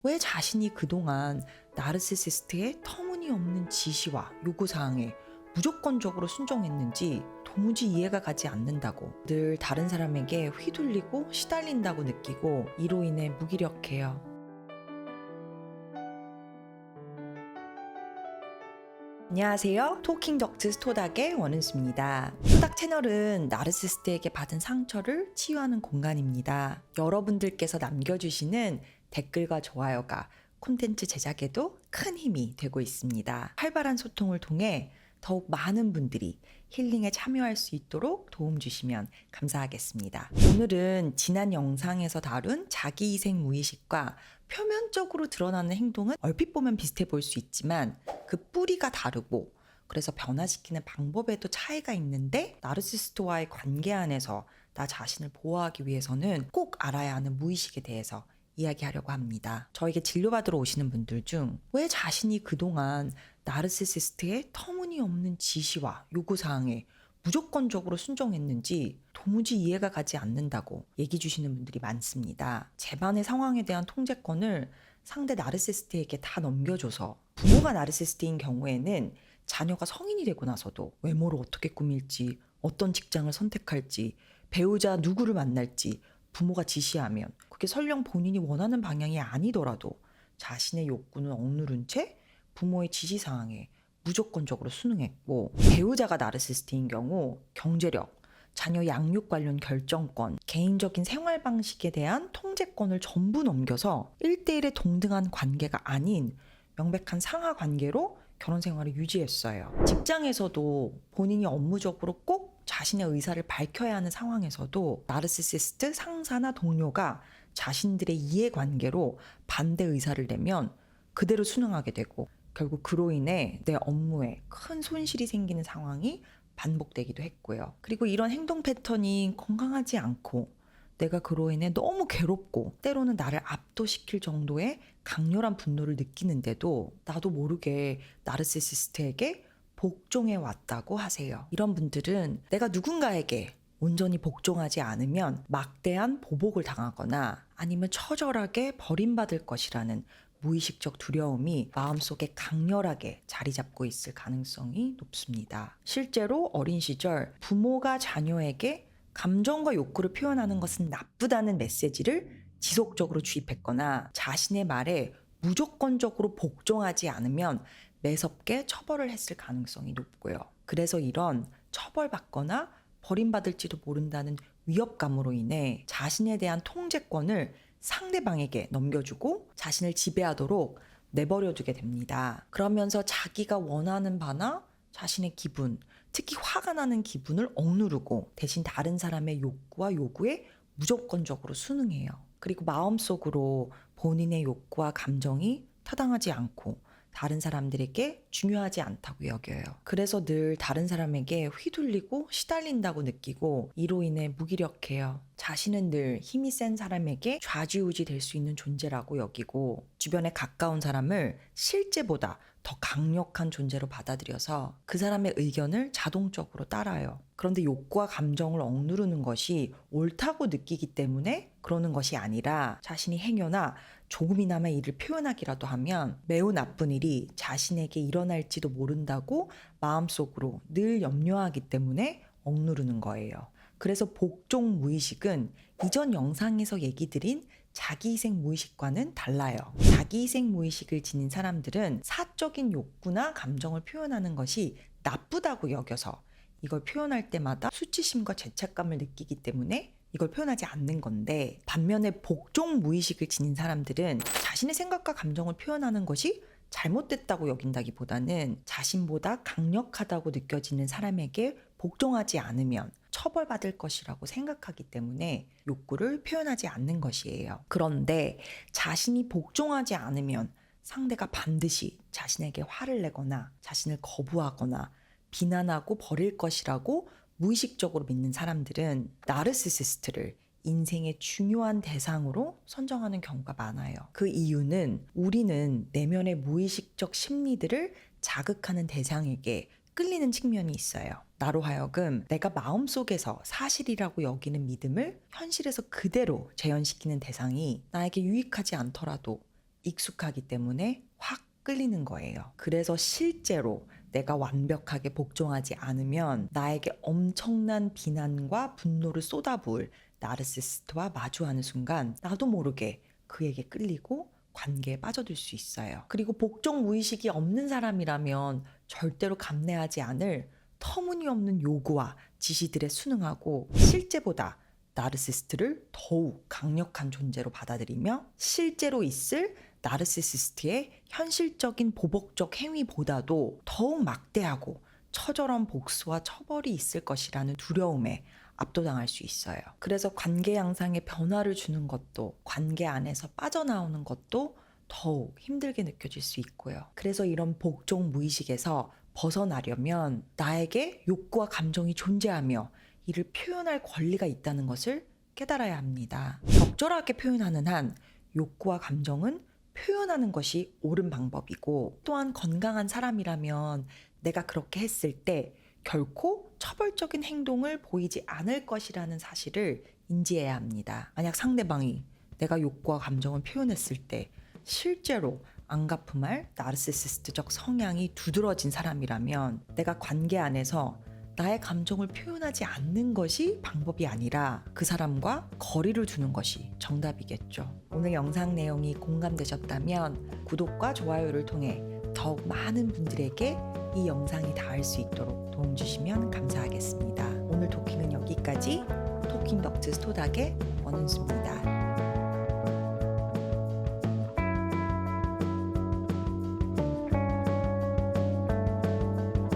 왜 자신이 그동안 나르시시스트의 터무니없는 지시와 요구사항에 무조건적으로 순종했는지 도무지 이해가 가지 않는다고, 늘 다른 사람에게 휘둘리고 시달린다고 느끼고 이로 인해 무기력해요. 안녕하세요. 토킹덕트 스토닥의 원은수입니다. 스토닥 채널은 나르시시스트에게 받은 상처를 치유하는 공간입니다. 여러분들께서 남겨주시는 댓글과 좋아요가 콘텐츠 제작에도 큰 힘이 되고 있습니다. 활발한 소통을 통해 더욱 많은 분들이 힐링에 참여할 수 있도록 도움 주시면 감사하겠습니다. 오늘은 지난 영상에서 다룬 자기희생 무의식과 표면적으로 드러나는 행동은 얼핏 보면 비슷해 보일 수 있지만 그 뿌리가 다르고, 그래서 변화시키는 방법에도 차이가 있는데, 나르시시스트와의 관계 안에서 나 자신을 보호하기 위해서는 꼭 알아야 하는 무의식에 대해서 이야기하려고 합니다. 저에게 진료받으러 오시는 분들 중 왜 자신이 그동안 나르시시스트의 터무니없는 지시와 요구사항에 무조건적으로 순종했는지 도무지 이해가 가지 않는다고 얘기 주시는 분들이 많습니다. 집안의 상황에 대한 통제권을 상대 나르시시스트에게 다 넘겨줘서, 부모가 나르시시스트인 경우에는 자녀가 성인이 되고 나서도 외모를 어떻게 꾸밀지, 어떤 직장을 선택할지, 배우자 누구를 만날지 부모가 지시하면 그게 설령 본인이 원하는 방향이 아니더라도 자신의 욕구는 억누른 채 부모의 지시사항에 무조건적으로 순응했고, 배우자가 나르시시스트인 경우 경제력, 자녀 양육 관련 결정권, 개인적인 생활 방식에 대한 통제권을 전부 넘겨서 1대1의 동등한 관계가 아닌 명백한 상하 관계로 결혼 생활을 유지했어요. 직장에서도 본인이 업무적으로 꼭 자신의 의사를 밝혀야 하는 상황에서도 나르시시스트 상사나 동료가 자신들의 이해관계로 반대 의사를 내면 그대로 순응하게 되고, 결국 그로 인해 내 업무에 큰 손실이 생기는 상황이 반복되기도 했고요. 그리고 이런 행동 패턴이 건강하지 않고 내가 그로 인해 너무 괴롭고 때로는 나를 압도시킬 정도의 강렬한 분노를 느끼는데도 나도 모르게 나르시시스트에게 복종해 왔다고 하세요. 이런 분들은 내가 누군가에게 온전히 복종하지 않으면 막대한 보복을 당하거나 아니면 처절하게 버림받을 것이라는 무의식적 두려움이 마음속에 강렬하게 자리 잡고 있을 가능성이 높습니다. 실제로 어린 시절 부모가 자녀에게 감정과 욕구를 표현하는 것은 나쁘다는 메시지를 지속적으로 주입했거나 자신의 말에 무조건적으로 복종하지 않으면 매섭게 처벌을 했을 가능성이 높고요. 그래서 이런 처벌받거나 버림받을지도 모른다는 위협감으로 인해 자신에 대한 통제권을 상대방에게 넘겨주고 자신을 지배하도록 내버려두게 됩니다. 그러면서 자기가 원하는 바나 자신의 기분, 특히 화가 나는 기분을 억누르고 대신 다른 사람의 욕구와 요구에 무조건적으로 순응해요. 그리고 마음속으로 본인의 욕구와 감정이 타당하지 않고 다른 사람들에게 중요하지 않다고 여겨요. 그래서 늘 다른 사람에게 휘둘리고 시달린다고 느끼고 이로 인해 무기력해요. 자신은 늘 힘이 센 사람에게 좌지우지 될 수 있는 존재라고 여기고 주변에 가까운 사람을 실제보다 더 강력한 존재로 받아들여서 그 사람의 의견을 자동적으로 따라요. 그런데 욕구와 감정을 억누르는 것이 옳다고 느끼기 때문에 그러는 것이 아니라 자신이 행여나 조금이나마 이를 표현하기라도 하면 매우 나쁜 일이 자신에게 일어날지도 모른다고 마음속으로 늘 염려하기 때문에 억누르는 거예요. 그래서 복종 무의식은 이전 영상에서 얘기 드린 자기희생 무의식과는 달라요. 자기희생 무의식을 지닌 사람들은 사적인 욕구나 감정을 표현하는 것이 나쁘다고 여겨서 이걸 표현할 때마다 수치심과 죄책감을 느끼기 때문에 이걸 표현하지 않는 건데, 반면에 복종 무의식을 지닌 사람들은 자신의 생각과 감정을 표현하는 것이 잘못됐다고 여긴다기보다는 자신보다 강력하다고 느껴지는 사람에게 복종하지 않으면 처벌받을 것이라고 생각하기 때문에 욕구를 표현하지 않는 것이에요. 그런데 자신이 복종하지 않으면 상대가 반드시 자신에게 화를 내거나 자신을 거부하거나 비난하고 버릴 것이라고 무의식적으로 믿는 사람들은 나르시시스트를 인생의 중요한 대상으로 선정하는 경우가 많아요. 그 이유는 우리는 내면의 무의식적 심리들을 자극하는 대상에게 끌리는 측면이 있어요. 나로 하여금 내가 마음속에서 사실이라고 여기는 믿음을 현실에서 그대로 재현시키는 대상이 나에게 유익하지 않더라도 익숙하기 때문에 확 끌리는 거예요. 그래서 실제로 내가 완벽하게 복종하지 않으면 나에게 엄청난 비난과 분노를 쏟아부을 나르시시스트와 마주하는 순간 나도 모르게 그에게 끌리고 관계에 빠져들 수 있어요. 그리고 복종 무의식이 없는 사람이라면 절대로 감내하지 않을 터무니없는 요구와 지시들에 순응하고 실제보다 나르시시스트를 더욱 강력한 존재로 받아들이며 실제로 있을 나르시시스트의 현실적인 보복적 행위보다도 더욱 막대하고 처절한 복수와 처벌이 있을 것이라는 두려움에 압도당할 수 있어요. 그래서 관계 양상에 변화를 주는 것도 관계 안에서 빠져나오는 것도 더욱 힘들게 느껴질 수 있고요. 그래서 이런 복종 무의식에서 벗어나려면 나에게 욕구와 감정이 존재하며 이를 표현할 권리가 있다는 것을 깨달아야 합니다. 적절하게 표현하는 한 욕구와 감정은 표현하는 것이 옳은 방법이고 또한 건강한 사람이라면 내가 그렇게 했을 때 결코 처벌적인 행동을 보이지 않을 것이라는 사실을 인지해야 합니다. 만약 상대방이 내가 욕구와 감정을 표현했을 때 실제로 앙가품할 나르시시스트적 성향이 두드러진 사람이라면 내가 관계 안에서 나의 감정을 표현하지 않는 것이 방법이 아니라 그 사람과 거리를 두는 것이 정답이겠죠. 오늘 영상 내용이 공감되셨다면 구독과 좋아요를 통해 더욱 많은 분들에게 이 영상이 닿을 수 있도록 도움 주시면 감사하겠습니다. 오늘 토킹은 여기까지. 토킹 덕트 스토닥의 원은수입니다.